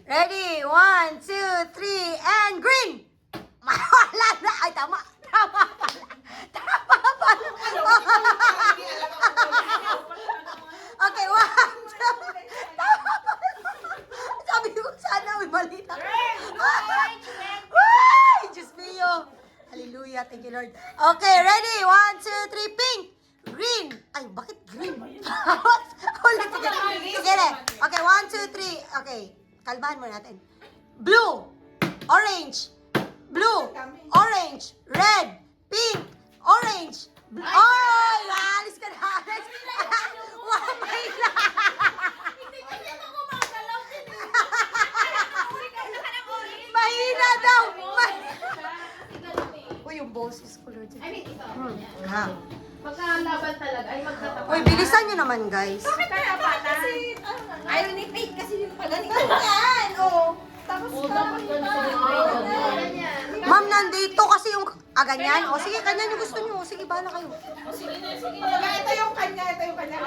Ready? 1, 2, 3, and green! Wala na! Ay, tama! Tama pala! Tama pala! Okay, 1, 2, tama pala! Sabi ko sana, may malita. Ay, Diyos mio! Hallelujah, thank you Lord. Okay, ready? 1, 2, 3, pink! Green! Ay, bakit green? Ulit, sige. Sige, okay, 1, 2, 3. Okay, kalmahan mo natin. Blue! Orange! Blue! Orange! Red! Pink! Orange! Ay! Alis ka na! Alis! Wamay na! Mahina daw! Uy, yung boses ko, Lord. I mean, ito. Ha? Magkalaban talaga. Ay, magkatapat. Uy, bilisan nyo naman, guys. Katapatan. Ayaw ni Faith kasi yung paganito yan. Oo. Tapos Dapat ganyan. Ma'am, nandito kasi yung... ganyan? O, sige, ganyan yung gusto nyo. O, sige, bahala kayo. ito yung kanya, ito yung kanya.